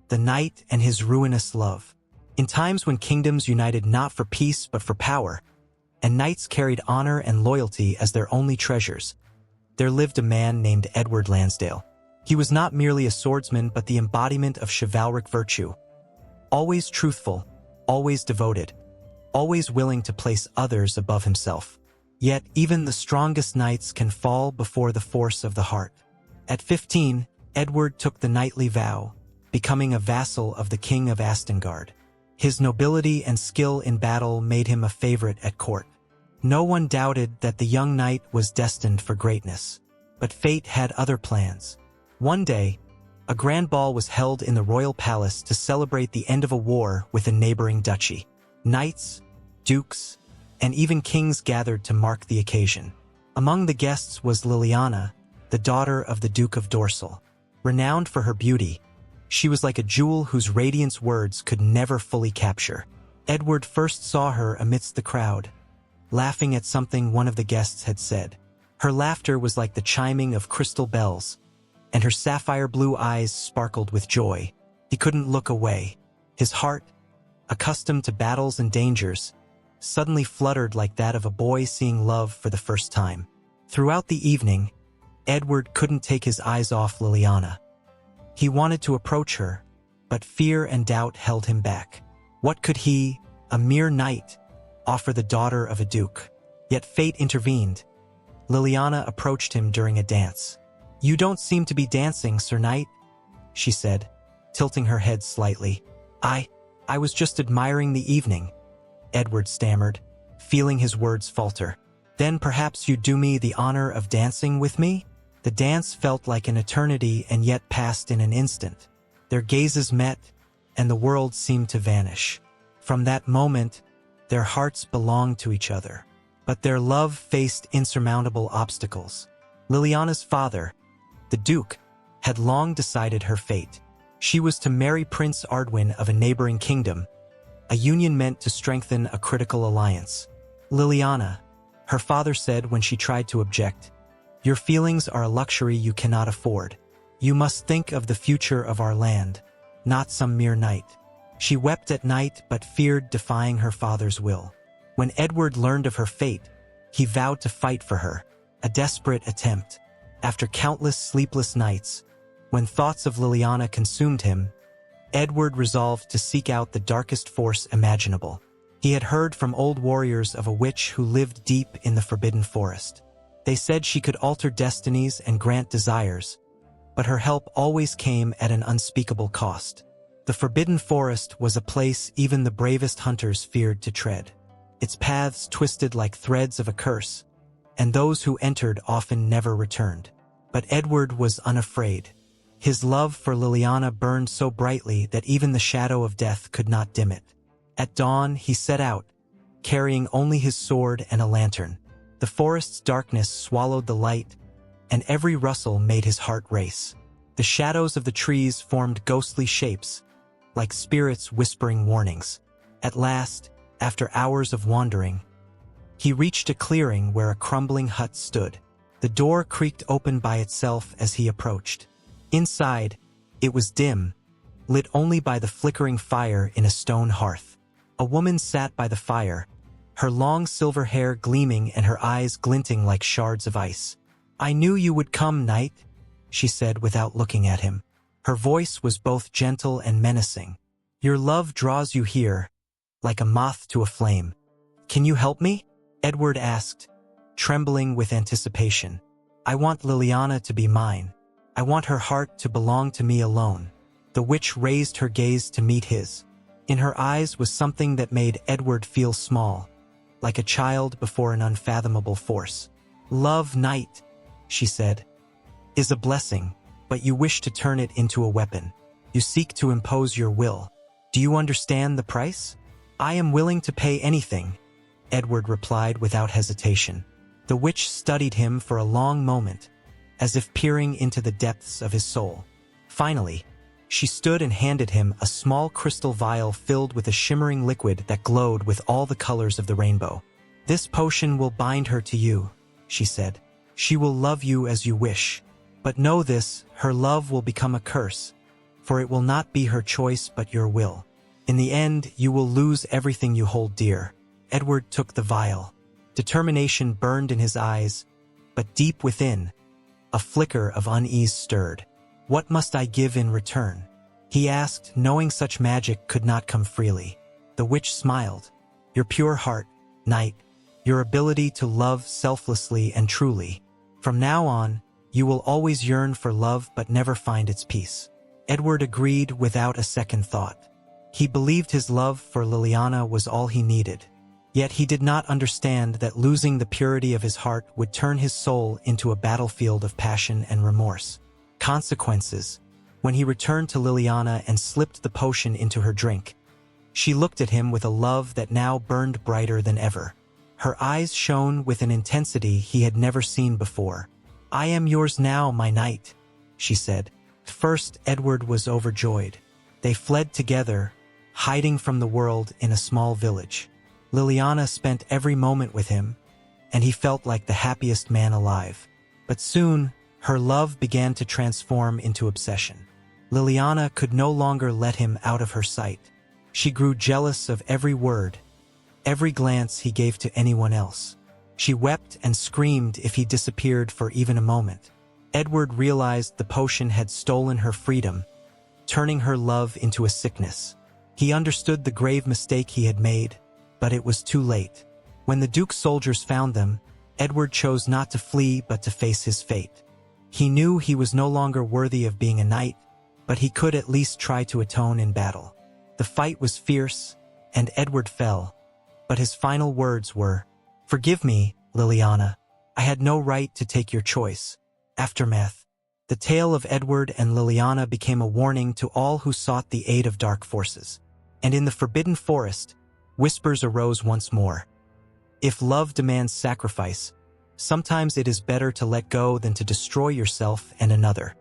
the knight and his ruinous love. In times when kingdoms united not for peace but for power, and knights carried honor and loyalty as their only treasures, there lived a man named Edward Lansdale. He was not merely a swordsman but the embodiment of chivalric virtue. Always truthful, always devoted, always willing to place others above himself. Yet even the strongest knights can fall before the force of the heart. At 15, Edward took the knightly vow, becoming a vassal of the King of Astengard. His nobility and skill in battle made him a favorite at court. No one doubted that the young knight was destined for greatness. But fate had other plans. One day, a grand ball was held in the royal palace to celebrate the end of a war with a neighboring duchy. Knights, dukes, and even kings gathered to mark the occasion. Among the guests was Liliana, the daughter of the Duke of Dorsal. Renowned for her beauty, she was like a jewel whose radiance words could never fully capture. Edward first saw her amidst the crowd, laughing at something one of the guests had said. Her laughter was like the chiming of crystal bells, and her sapphire blue eyes sparkled with joy. He couldn't look away. His heart, accustomed to battles and dangers, suddenly fluttered like that of a boy seeing love for the first time. Throughout the evening, Edward couldn't take his eyes off Liliana. He wanted to approach her, but fear and doubt held him back. What could he, a mere knight, offer the daughter of a duke? Yet fate intervened. Liliana approached him during a dance. "You don't seem to be dancing, Sir Knight," she said, tilting her head slightly. I was just admiring the evening," Edward stammered, feeling his words falter. "Then perhaps you'd do me the honor of dancing with me?" The dance felt like an eternity and yet passed in an instant. Their gazes met, and the world seemed to vanish. From that moment, their hearts belonged to each other. But their love faced insurmountable obstacles. Liliana's father, the Duke, had long decided her fate. She was to marry Prince Ardwin of a neighboring kingdom, a union meant to strengthen a critical alliance. "Liliana," her father said when she tried to object, "your feelings are a luxury you cannot afford. You must think of the future of our land, not some mere knight." She wept at night but feared defying her father's will. When Edward learned of her fate, he vowed to fight for her, a desperate attempt. After countless sleepless nights, when thoughts of Liliana consumed him, Edward resolved to seek out the darkest force imaginable. He had heard from old warriors of a witch who lived deep in the Forbidden Forest. They said she could alter destinies and grant desires, but her help always came at an unspeakable cost. The Forbidden Forest was a place even the bravest hunters feared to tread. Its paths twisted like threads of a curse, and those who entered often never returned. But Edward was unafraid. His love for Liliana burned so brightly that even the shadow of death could not dim it. At dawn, he set out, carrying only his sword and a lantern. The forest's darkness swallowed the light, and every rustle made his heart race. The shadows of the trees formed ghostly shapes, like spirits whispering warnings. At last, after hours of wandering, he reached a clearing where a crumbling hut stood. The door creaked open by itself as he approached. Inside, it was dim, lit only by the flickering fire in a stone hearth. A woman sat by the fire, her long silver hair gleaming and her eyes glinting like shards of ice. "I knew you would come, knight," she said without looking at him. Her voice was both gentle and menacing. "Your love draws you here, like a moth to a flame. Can you help me?" Edward asked, trembling with anticipation. "I want Liliana to be mine. I want her heart to belong to me alone." The witch raised her gaze to meet his. In her eyes was something that made Edward feel small, like a child before an unfathomable force. "Love, knight," she said, "is a blessing, but you wish to turn it into a weapon. You seek to impose your will. Do you understand the price?" "I am willing to pay anything," Edward replied without hesitation. The witch studied him for a long moment, as if peering into the depths of his soul. Finally, she stood and handed him a small crystal vial filled with a shimmering liquid that glowed with all the colors of the rainbow. "This potion will bind her to you," she said. "She will love you as you wish. But know this, her love will become a curse, for it will not be her choice but your will. In the end, you will lose everything you hold dear." Edward took the vial. Determination burned in his eyes, but deep within, a flicker of unease stirred. "What must I give in return?" he asked, knowing such magic could not come freely. The witch smiled. "Your pure heart, knight, your ability to love selflessly and truly. From now on, you will always yearn for love but never find its peace." Edward agreed without a second thought. He believed his love for Liliana was all he needed. Yet he did not understand that losing the purity of his heart would turn his soul into a battlefield of passion and remorse. Consequences. When he returned to Liliana and slipped the potion into her drink, she looked at him with a love that now burned brighter than ever. Her eyes shone with an intensity he had never seen before. "I am yours now, my knight," she said. First, Edward was overjoyed. They fled together, hiding from the world in a small village. Liliana spent every moment with him, and he felt like the happiest man alive. But soon, her love began to transform into obsession. Liliana could no longer let him out of her sight. She grew jealous of every word, every glance he gave to anyone else. She wept and screamed if he disappeared for even a moment. Edward realized the potion had stolen her freedom, turning her love into a sickness. He understood the grave mistake he had made, but it was too late. When the Duke's soldiers found them, Edward chose not to flee but to face his fate. He knew he was no longer worthy of being a knight, but he could at least try to atone in battle. The fight was fierce, and Edward fell, but his final words were, "Forgive me, Liliana. I had no right to take your choice." Aftermath. The tale of Edward and Liliana became a warning to all who sought the aid of dark forces. And in the Forbidden Forest, whispers arose once more. If love demands sacrifice, sometimes it is better to let go than to destroy yourself and another.